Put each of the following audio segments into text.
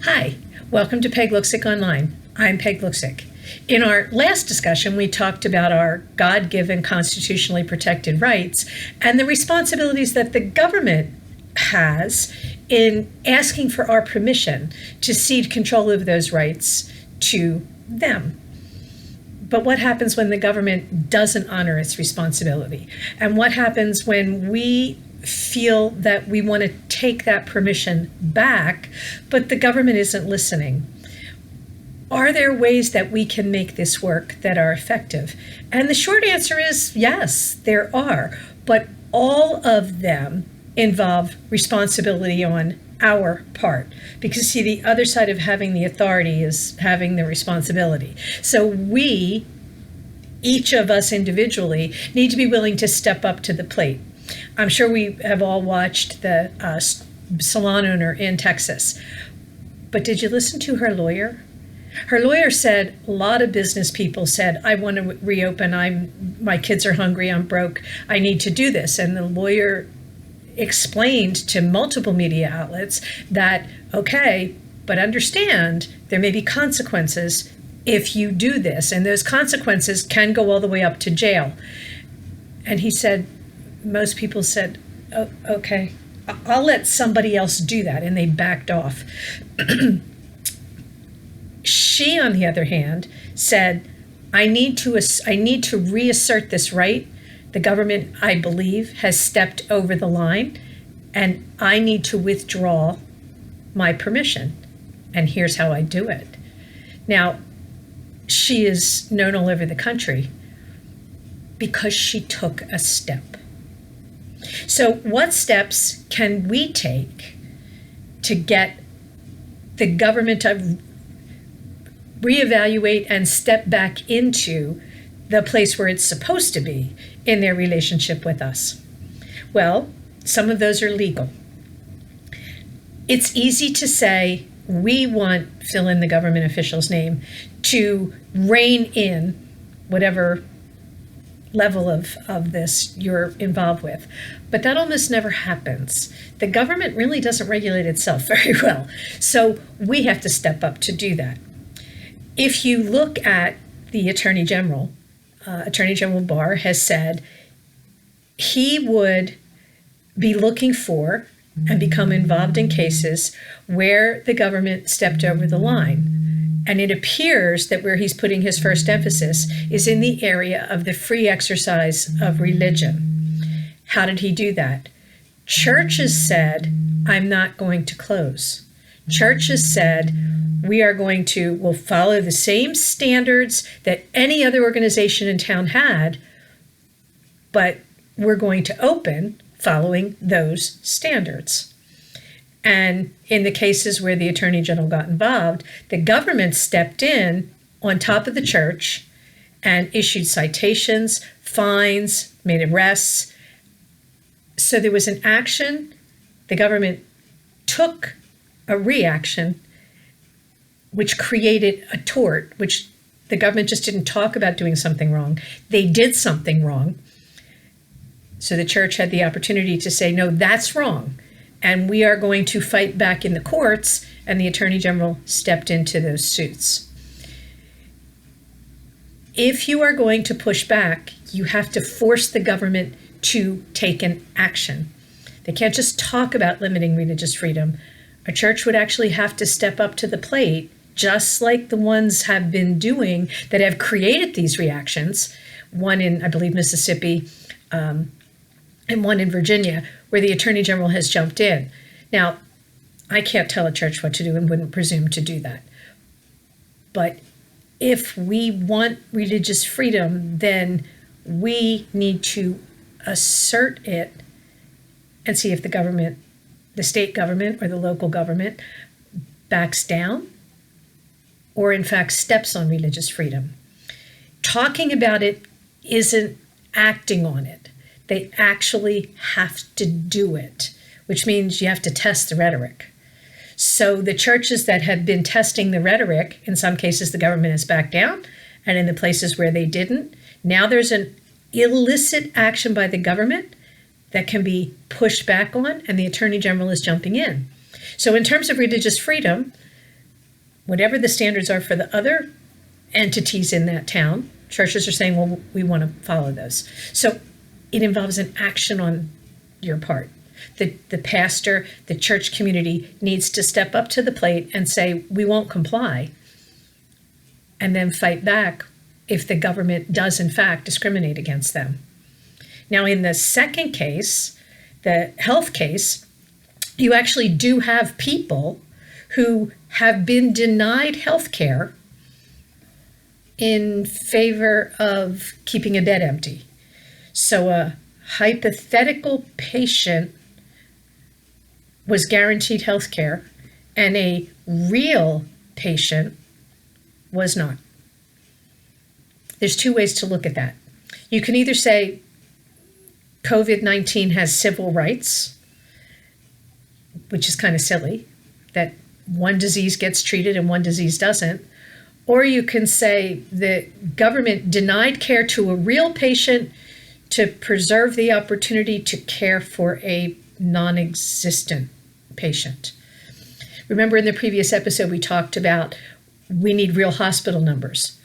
Hi, welcome to PegLuksik.online. I'm PegLuksik. In our last discussion, we talked about our God-given constitutionally protected rights and the responsibilities that the government has in asking for our permission to cede control of those rights to them. But what happens when the government doesn't honor its responsibility? And what happens when we feel that we want to take that permission back, but the government isn't listening? Are there ways that we can make this work that are effective? And the short answer is yes, there are. But all of them involve responsibility on our part. Because see, the other side of having the authority is having the responsibility. So we, each of us individually, need to be willing to step up to the plate. I'm sure we have all watched the salon owner in Texas. But did you listen to her lawyer? Her lawyer said, a lot of business people said, I want to reopen, my kids are hungry, I'm broke, I need to do this. And the lawyer explained to multiple media outlets that, okay, but understand there may be consequences if you do this, and those consequences can go all the way up to jail. And he said, most people said, oh, okay, I'll let somebody else do that, and they backed off. She, on the other hand, said, I need to reassert this right. The government, I believe, has stepped over the line, and I need to withdraw my permission. And here's how I do it. Now, she is known all over the country because she took a step. So what steps can we take to get the government to reevaluate and step back into the place where it's supposed to be in their relationship with us? Well, some of those are legal. It's easy to say, we want, fill in the government official's name, to rein in whatever level of this you're involved with. But that almost never happens. The government really doesn't regulate itself very well. So we have to step up to do that. If you look at the Attorney General, Attorney General Barr has said he would be looking for and become involved in cases where the government stepped over the line. And it appears that where he's putting his first emphasis is in the area of the free exercise of religion. How did he do that? Churches said, I'm not going to close. Churches said, we'll follow the same standards that any other organization in town had, but we're going to open following those standards. And in the cases where the Attorney General got involved, the government stepped in on top of the church and issued citations, fines, made arrests. So there was an action. The government took a reaction, which created a tort, which the government just didn't talk about doing something wrong. They did something wrong. So the church had the opportunity to say, no, that's wrong. And we are going to fight back in the courts, and the Attorney General stepped into those suits. If you are going to push back, you have to force the government to take an action. They can't just talk about limiting religious freedom. A church would actually have to step up to the plate, just like the ones have been doing that have created these reactions, one in, I believe, Mississippi, and one in Virginia, where the Attorney General has jumped in. Now, I can't tell a church what to do and wouldn't presume to do that. But if we want religious freedom, then we need to assert it and see if the government, the state government or the local government, backs down or in fact steps on religious freedom. Talking about it isn't acting on it. They actually have to do it, which means you have to test the rhetoric. So the churches that have been testing the rhetoric, in some cases the government has backed down, and in the places where they didn't, now there's an illicit action by the government that can be pushed back on, and the Attorney General is jumping in. So in terms of religious freedom, whatever the standards are for the other entities in that town, churches are saying, well, we want to follow those. So it involves an action on your part. The pastor, the church community needs to step up to the plate and say, we won't comply, and then fight back if the government does, in fact, discriminate against them. Now, in the second case, the health case, you actually do have people who have been denied health care in favor of keeping a bed empty. So a hypothetical patient was guaranteed health care and a real patient was not. There's two ways to look at that. You can either say COVID-19 has civil rights, which is kind of silly, that one disease gets treated and one disease doesn't. Or you can say the government denied care to a real patient to preserve the opportunity to care for a non-existent patient. Remember in the previous episode, we talked about we need real hospital numbers.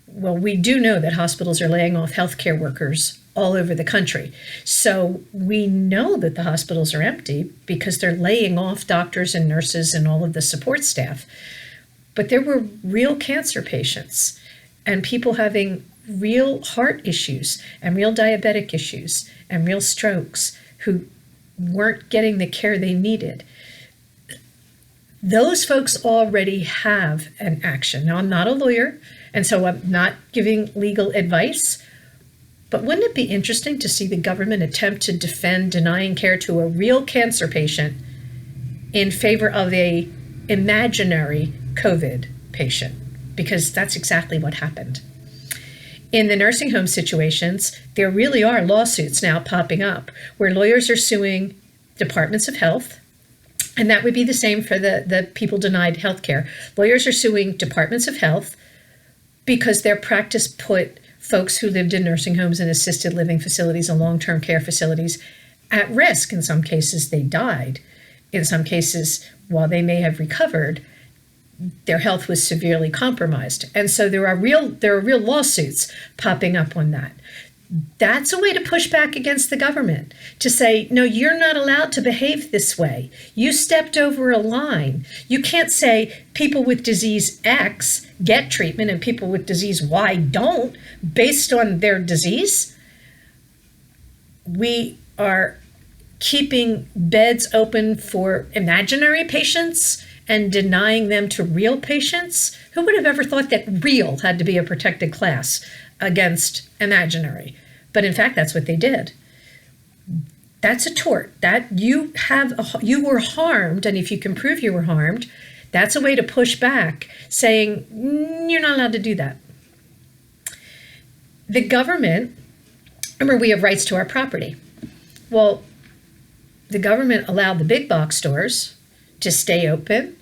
Well, we do know that hospitals are laying off healthcare workers all over the country. So we know that the hospitals are empty because they're laying off doctors and nurses and all of the support staff. But there were real cancer patients and people having real heart issues and real diabetic issues and real strokes who weren't getting the care they needed. Those folks already have an action. Now, I'm not a lawyer, and so I'm not giving legal advice, but wouldn't it be interesting to see the government attempt to defend denying care to a real cancer patient in favor of a imaginary COVID patient? Because that's exactly what happened. In the nursing home situations, there really are lawsuits now popping up where lawyers are suing departments of health, and that would be the same for the people denied health care. Lawyers are suing departments of health because their practice put folks who lived in nursing homes and assisted living facilities and long-term care facilities at risk. In some cases, they died. In some cases, while they may have recovered, their health was severely compromised. And so there are real lawsuits popping up on that. That's a way to push back against the government, to say, no, you're not allowed to behave this way. You stepped over a line. You can't say people with disease X get treatment and people with disease Y don't based on their disease. We are keeping beds open for imaginary patients and denying them to real patients. Who would have ever thought that real had to be a protected class against imaginary? But in fact, that's what they did. That's a tort. That you were harmed, and if you can prove you were harmed, that's a way to push back, saying you're not allowed to do that. The government, remember, we have rights to our property. Well, the government allowed the big box stores to stay open,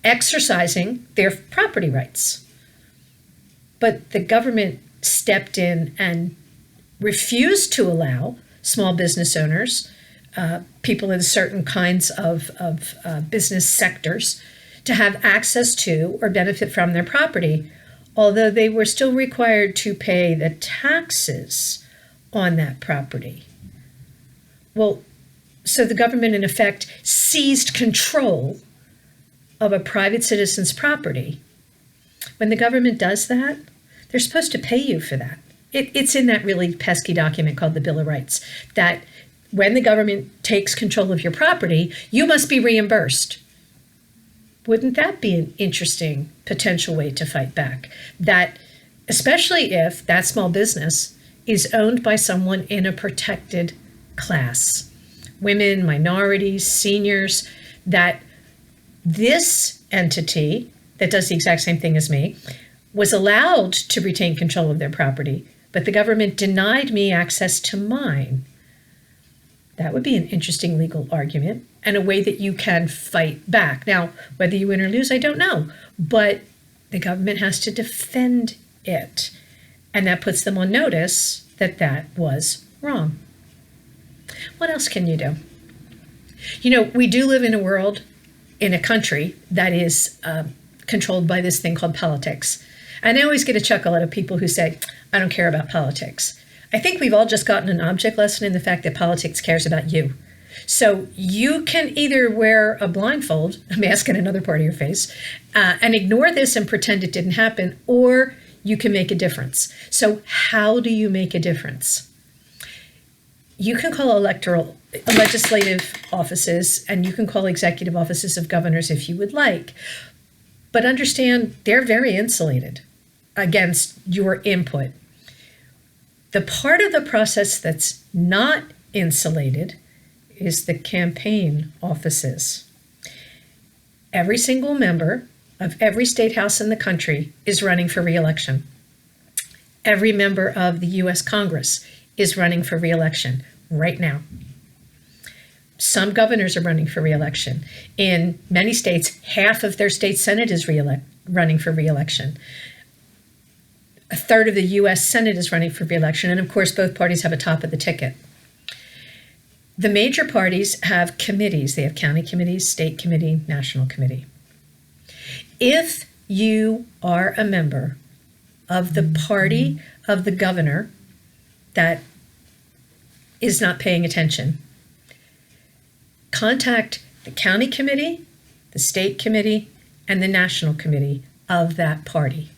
exercising their property rights. But the government stepped in and refused to allow small business owners, people in certain kinds of business sectors, to have access to or benefit from their property, although they were still required to pay the taxes on that property. Well, so the government, in effect, seized control of a private citizen's property. When the government does that, they're supposed to pay you for that. It's in that really pesky document called the Bill of Rights, that when the government takes control of your property, you must be reimbursed. Wouldn't that be an interesting potential way to fight back? That, especially if that small business is owned by someone in a protected class, women, minorities, seniors, that this entity that does the exact same thing as me was allowed to retain control of their property, but the government denied me access to mine. That would be an interesting legal argument and a way that you can fight back. Now, whether you win or lose, I don't know, but the government has to defend it. And that puts them on notice that that was wrong. What else can you do? You know, we do live in a world, in a country that is controlled by this thing called politics. And I always get a chuckle out of people who say, I don't care about politics. I think we've all just gotten an object lesson in the fact that politics cares about you. So you can either wear a blindfold, a mask in another part of your face, and ignore this and pretend it didn't happen, or you can make a difference. So how do you make a difference? You can call legislative offices, and you can call executive offices of governors if you would like. But understand, they're very insulated against your input. The part of the process that's not insulated is the campaign offices. Every single member of every state house in the country is running for re-election. Every member of the U.S. Congress is running for re-election right now. Some governors are running for re-election. In many states, half of their state senate is running for re-election. A third of the U.S. Senate is running for re-election, and of course, both parties have a top of the ticket. The major parties have committees. They have county committees, state committee, national committee. If you are a member of the party of the governor that is not paying attention, contact the county committee, the state committee, and the national committee of that party.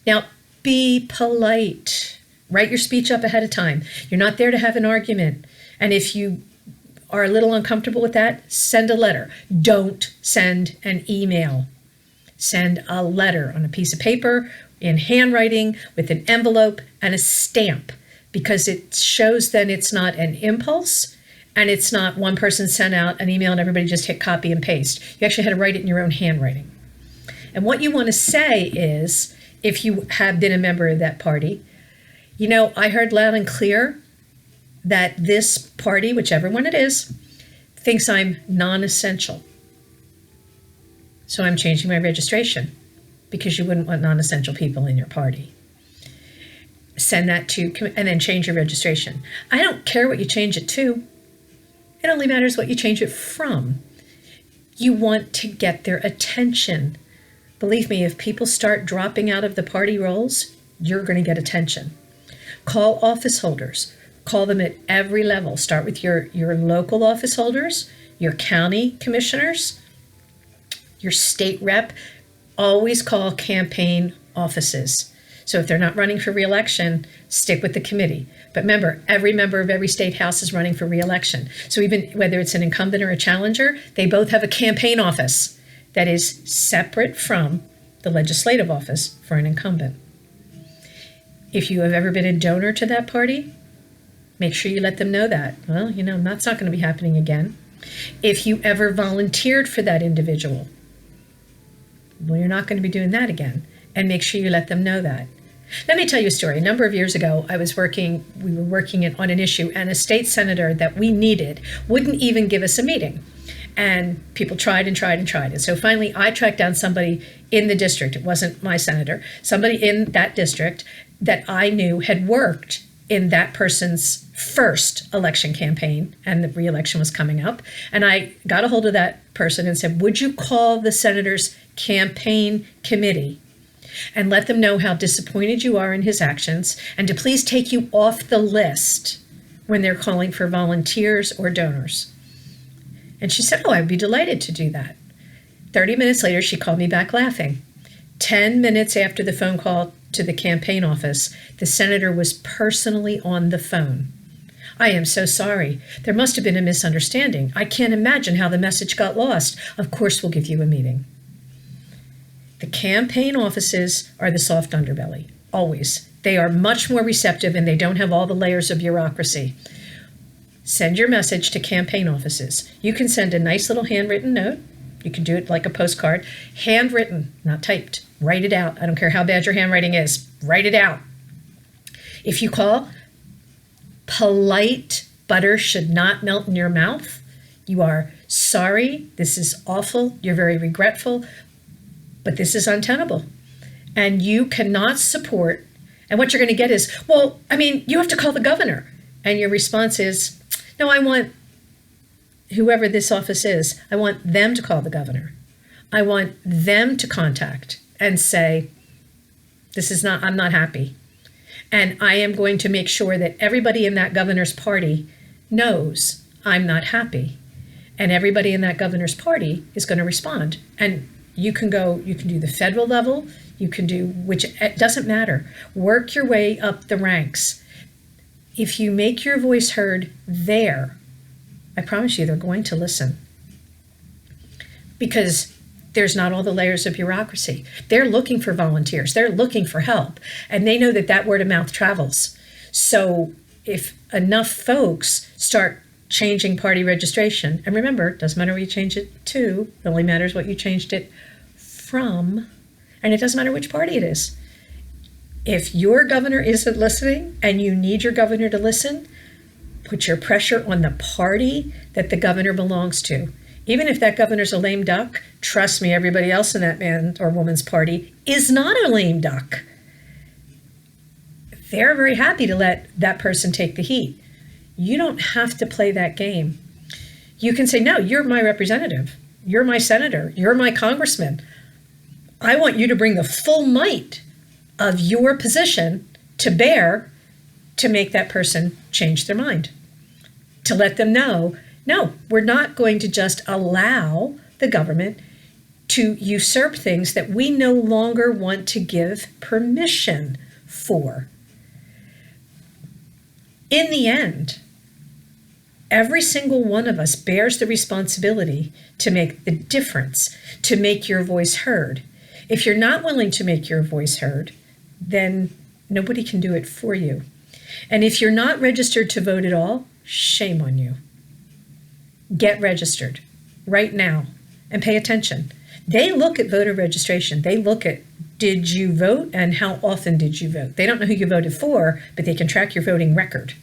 Now, be polite. Write your speech up ahead of time. You're not there to have an argument. And if you are a little uncomfortable with that, send a letter. Don't send an email. Send a letter on a piece of paper, in handwriting, with an envelope and a stamp, because it shows then it's not an impulse and it's not one person sent out an email and everybody just hit copy and paste. You actually had to write it in your own handwriting. And what you want to say is, if you have been a member of that party, you know, I heard loud and clear that this party, whichever one it is, thinks I'm non-essential. So I'm changing my registration, because you wouldn't want non-essential people in your party. Send that to, and then change your registration. I don't care what you change it to. It only matters what you change it from. You want to get their attention. Believe me, if people start dropping out of the party rolls, you're going to get attention. Call office holders. Call them at every level. Start with your local office holders, your county commissioners, your state rep. Always call campaign offices. So if they're not running for re-election, stick with the committee. But remember, every member of every state house is running for re-election. So even whether it's an incumbent or a challenger, they both have a campaign office that is separate from the legislative office for an incumbent. If you have ever been a donor to that party, make sure you let them know that. Well, you know, that's not going to be happening again. If you ever volunteered for that individual, well, you're not going to be doing that again. And make sure you let them know that. Let me tell you a story. A number of years ago, we were working on an issue, and a state senator that we needed wouldn't even give us a meeting. And people tried and tried and tried. And so finally, I tracked down somebody in the district. It wasn't my senator. Somebody in that district that I knew had worked in that person's first election campaign, and the re-election was coming up. And I got a hold of that person and said, would you call the senator's campaign committee and let them know how disappointed you are in his actions, and to please take you off the list when they're calling for volunteers or donors? And she said, oh, I'd be delighted to do that. 30 minutes later, she called me back laughing. 10 minutes after the phone call to the campaign office, the senator was personally on the phone. I am so sorry. There must have been a misunderstanding. I can't imagine how the message got lost. Of course, we'll give you a meeting. The campaign offices are the soft underbelly, always. They are much more receptive, and they don't have all the layers of bureaucracy. Send your message to campaign offices. You can send a nice little handwritten note. You can do it like a postcard. Handwritten, not typed. Write it out. I don't care how bad your handwriting is. Write it out. If you call, polite butter should not melt in your mouth. You are sorry. This is awful. You're very regretful. But this is untenable. And you cannot support. And what you're going to get is, well, I mean, you have to call the governor. And your response is, no, I want whoever this office is, I want them to call the governor. I want them to contact and say, I'm not happy. And I am going to make sure that everybody in that governor's party knows I'm not happy. And everybody in that governor's party is going to respond. And you can do the federal level, you can do, which it doesn't matter. Work your way up the ranks. If you make your voice heard there, I promise you they're going to listen. Because there's not all the layers of bureaucracy. They're looking for volunteers. They're looking for help. And they know that word of mouth travels. So if enough folks start changing party registration, and remember, it doesn't matter what you change it to, it only matters what you changed it from, and it doesn't matter which party it is. If your governor isn't listening and you need your governor to listen, put your pressure on the party that the governor belongs to. Even if that governor's a lame duck, trust me, everybody else in that man or woman's party is not a lame duck. They're very happy to let that person take the heat. You don't have to play that game. You can say, no, you're my representative. You're my senator. You're my congressman. I want you to bring the full might of your position to bear to make that person change their mind. To let them know, no, we're not going to just allow the government to usurp things that we no longer want to give permission for. In the end, every single one of us bears the responsibility to make the difference, to make your voice heard. If you're not willing to make your voice heard, then nobody can do it for you. And if you're not registered to vote at all, shame on you. Get registered right now and pay attention. They look at voter registration. They look at, did you vote and how often did you vote? They don't know who you voted for, but they can track your voting record.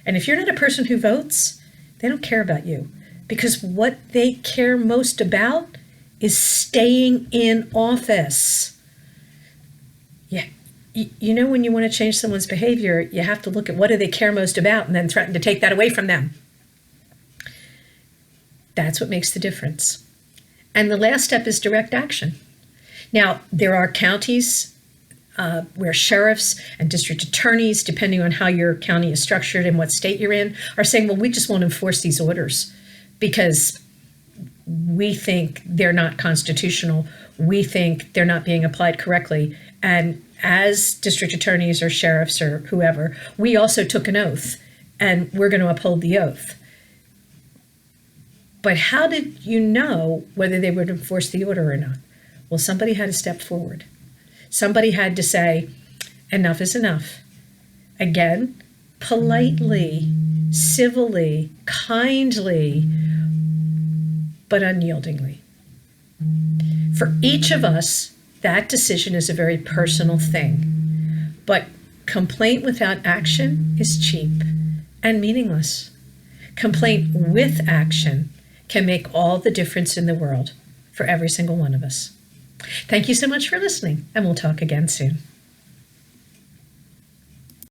And if you're not a person who votes, they don't care about you, because what they care most about is staying in office. Yeah. You know, when you want to change someone's behavior, you have to look at what do they care most about and then threaten to take that away from them. That's what makes the difference. And the last step is direct action. Now, there are counties where sheriffs and district attorneys, depending on how your county is structured and what state you're in, are saying, well, we just won't enforce these orders because we think they're not constitutional. We think they're not being applied correctly. And as district attorneys or sheriffs or whoever, we also took an oath, and we're going to uphold the oath. But how did you know whether they would enforce the order or not? Well, somebody had to step forward. Somebody had to say, enough is enough. Again, politely, civilly, kindly, but unyieldingly. For each of us, that decision is a very personal thing. But complaint without action is cheap and meaningless. Complaint with action can make all the difference in the world for every single one of us. Thank you so much for listening, and we'll talk again soon.